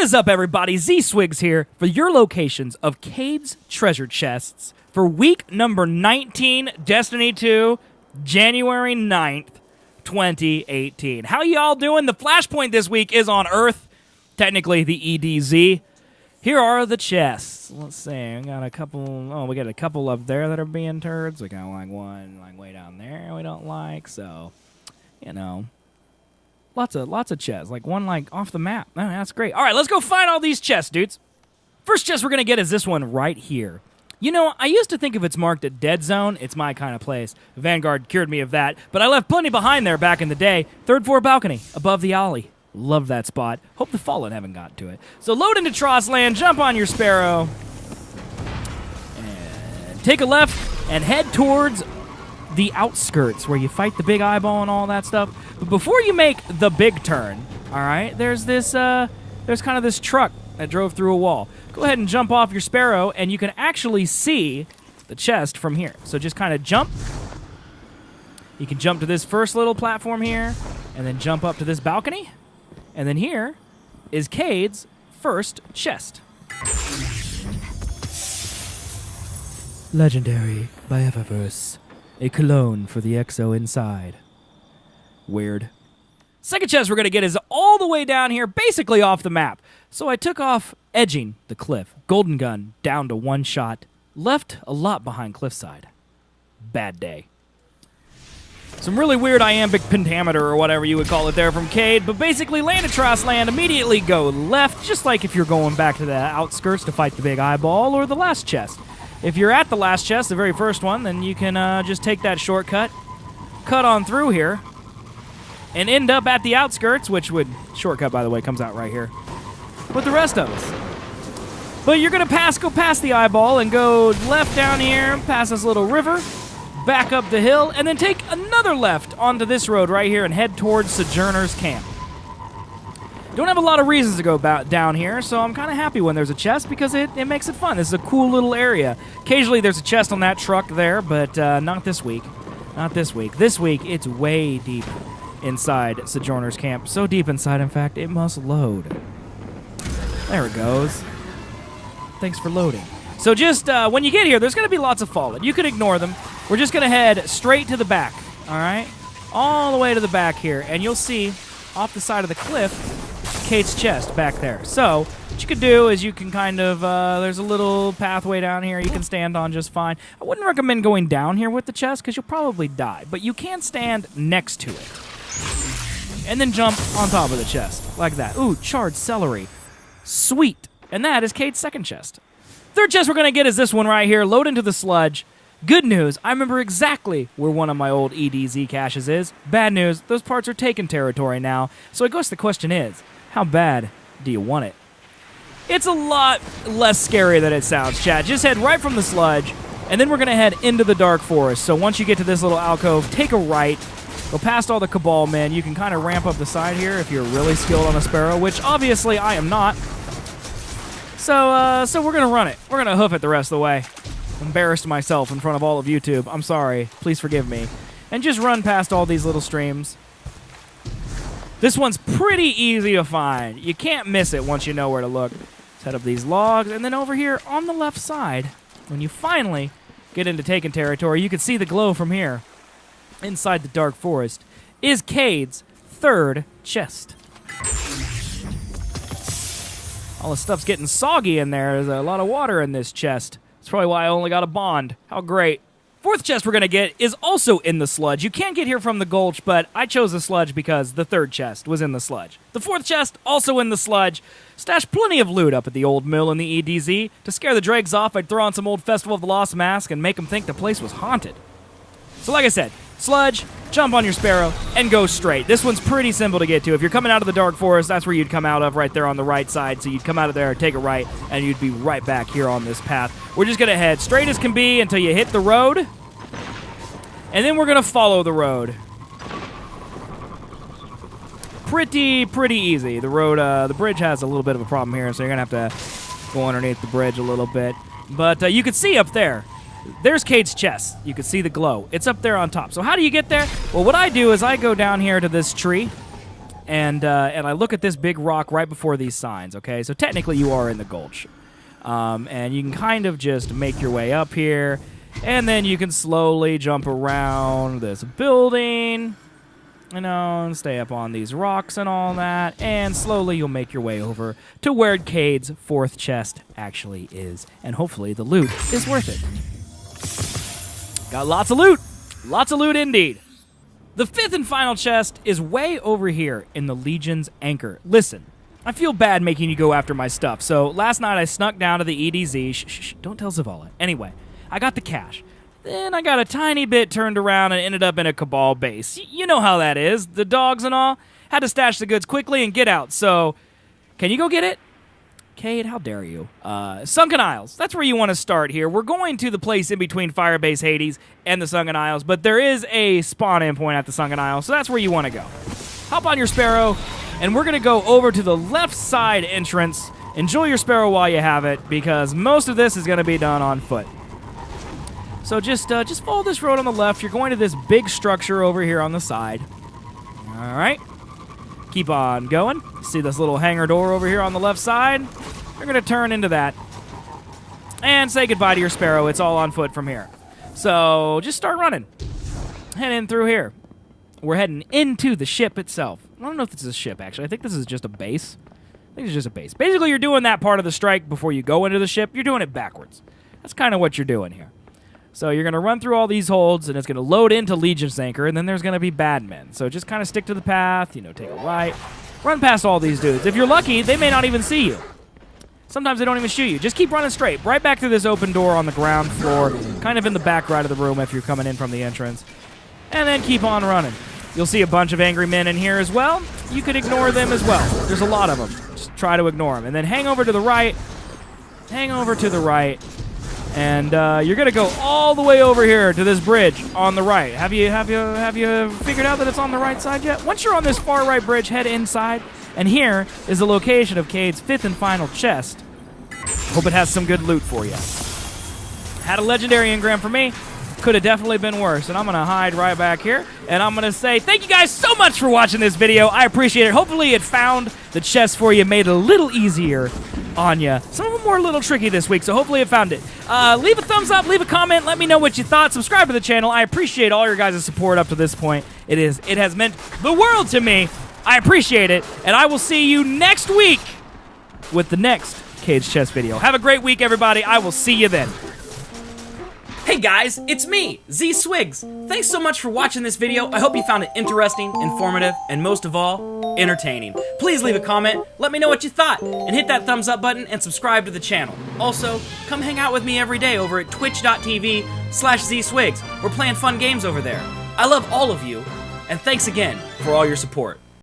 is up, everybody? Z-Swigs here for your locations of Cayde's treasure chests for week number 19, Destiny 2, January 9th, 2018. How y'all doing? The flashpoint this week is on Earth, technically the EDZ. Here are the chests. Let's see, we got a couple up there that are being turds. We got like one like way down there we don't like, so, you know. Lots of chests. Like one like off the map. Oh, that's great. All right, let's go find all these chests, dudes. First chest we're going to get is this one right here. You know, I used to think if it's marked a dead zone, it's my kind of place. Vanguard cured me of that, but I left plenty behind there back in the day. Third floor balcony, above the alley. Love that spot. Hope the Fallen haven't got to it. So load into Trossland, jump on your Sparrow, and take a left and head towards the outskirts where you fight the big eyeball and all that stuff. But before you make the big turn, all right, there's kind of this truck that drove through a wall. Go ahead and jump off your Sparrow, and you can actually see the chest from here. So just kind of jump. You can jump to this first little platform here, and then jump up to this balcony. And then here is Cayde's first chest. Legendary by Eververse. A cologne for the EXO inside. Weird. Second chest we're going to get is all the way down here, basically off the map. So I took off edging the cliff. Golden gun down to one shot. Left a lot behind cliffside. Bad day. Some really weird iambic pentameter or whatever you would call it there from Cayde, but basically land at Trossland, immediately go left, just like if you're going back to the outskirts to fight the big eyeball or the last chest. If you're at the last chest, the very first one, then you can just take that shortcut, cut on through here, and end up at the outskirts, which would, shortcut, by the way, comes out right here, with the rest of us. But you're going to go past the eyeball and go left down here, past this little river, back up the hill, and then take another left onto this road right here and head towards Sojourner's Camp. Don't have a lot of reasons to go down here, so I'm kind of happy when there's a chest because it makes it fun. This is a cool little area. Occasionally there's a chest on that truck there, but not this week. Not this week. This week, it's way deep inside Sojourner's Camp. So deep inside, in fact, it must load. There it goes. Thanks for loading. So just when you get here, there's going to be lots of Fallen. You can ignore them. We're just going to head straight to the back, all right? All the way to the back here, and you'll see off the side of the cliff Cayde's chest back there. So what you could do is you can kind of, there's a little pathway down here you can stand on just fine. I wouldn't recommend going down here with the chest because you'll probably die, but you can stand next to it. And then jump on top of the chest, like that. Ooh, charred celery. Sweet. And that is Cayde's second chest. Third chest we're going to get is this one right here. Load into the sludge. Good news, I remember exactly where one of my old EDZ caches is. Bad news, those parts are taken territory now. So I guess the question is, how bad do you want it? It's a lot less scary than it sounds, chat. Just head right from the sludge, and then we're going to head into the dark forest. So once you get to this little alcove, take a right, go past all the Cabal men. You can kind of ramp up the side here if you're really skilled on a Sparrow, which obviously I am not. So we're going to run it. We're going to hoof it the rest of the way. Embarrassed myself in front of all of YouTube. I'm sorry. Please forgive me. And just run past all these little streams. This one's pretty easy to find. You can't miss it once you know where to look. Set up these logs, and then over here on the left side, when you finally get into taken territory, you can see the glow from here. Inside the dark forest is Cayde's third chest. All the stuff's getting soggy in there. There's a lot of water in this chest. That's probably why I only got a bond. How great. Fourth chest we're going to get is also in the sludge. You can't get here from the gulch, but I chose the sludge because the third chest was in the sludge. The fourth chest, also in the sludge. Stashed plenty of loot up at the old mill in the EDZ. To scare the dregs off, I'd throw on some old Festival of the Lost Mask and make them think the place was haunted. So like I said, sludge, jump on your Sparrow, and go straight. This one's pretty simple to get to. If you're coming out of the dark forest, that's where you'd come out of right there on the right side. So you'd come out of there, take a right, and you'd be right back here on this path. We're just going to head straight as can be until you hit the road, and then we're going to follow the road. Pretty easy. The road, the bridge has a little bit of a problem here, so you're going to have to go underneath the bridge a little bit. But you can see up there, there's Cayde's chest. You can see the glow. It's up there on top. So how do you get there? Well, what I do is I go down here to this tree, and I look at this big rock right before these signs, okay? So technically you are in the gulch. And you can kind of just make your way up here, and then you can slowly jump around this building, you know, and stay up on these rocks and all that, and slowly you'll make your way over to where Cayde's 4th chest actually is, and hopefully the loot is worth it. Got lots of loot! Lots of loot indeed. The 5th and final chest is way over here in the Legion's Anchor. Listen, I feel bad making you go after my stuff, so last night I snuck down to the EDZ. Shh, don't tell Zavala. Anyway, I got the cash. Then I got a tiny bit turned around and ended up in a Cabal base. You know how that is. The dogs and all. Had to stash the goods quickly and get out, so can you go get it? Cayde, how dare you? Sunken Isles. That's where you want to start here. We're going to the place in between Firebase Hades and the Sunken Isles, but there is a spawn-in point at the Sunken Isles, so that's where you want to go. Hop on your Sparrow, and we're going to go over to the left side entrance. Enjoy your Sparrow while you have it, because most of this is going to be done on foot. So just follow this road on the left. You're going to this big structure over here on the side. All right. Keep on going. See this little hangar door over here on the left side? You're going to turn into that. And say goodbye to your Sparrow. It's all on foot from here. So just start running. Head in through here. We're heading into the ship itself. I don't know if this is a ship, actually. I think this is just a base. I think it's just a base. Basically, you're doing that part of the strike before you go into the ship. You're doing it backwards. That's kind of what you're doing here. So you're going to run through all these holds, and it's going to load into Legion's Anchor, and then there's going to be bad men. So just kind of stick to the path, you know, take a right. Run past all these dudes. If you're lucky, they may not even see you. Sometimes they don't even shoot you. Just keep running straight, right back through this open door on the ground floor, kind of in the back right of the room if you're coming in from the entrance. And then keep on running. You'll see a bunch of angry men in here as well. You could ignore them as well. There's a lot of them. Just try to ignore them. And then hang over to the right. Hang over to the right. And you're gonna go all the way over here to this bridge on the right. Have you figured out that it's on the right side yet? Once you're on this far right bridge, head inside. And here is the location of Cayde's 5th and final chest. Hope it has some good loot for you. Had a legendary engram for me. Could have definitely been worse. And I'm gonna hide right back here. And I'm gonna say thank you guys so much for watching this video. I appreciate it. Hopefully it found the chest for you, made it a little easier on you. Some of them were a little tricky this week, so hopefully it found it. Leave a thumbs up, leave a comment, let me know what you thought. Subscribe to the channel. I appreciate all your guys' support up to this point. It has meant the world to me. I appreciate it, and I will see you next week with the next Cayde's Chest video. Have a great week, everybody. I will see you then. Hey guys, it's me, Z Swigs. Thanks so much for watching this video. I hope you found it interesting, informative, and most of all, entertaining. Please leave a comment, let me know what you thought, and hit that thumbs up button and subscribe to the channel. Also, come hang out with me every day over at twitch.tv/ZSwigs. We're playing fun games over there. I love all of you, and thanks again for all your support.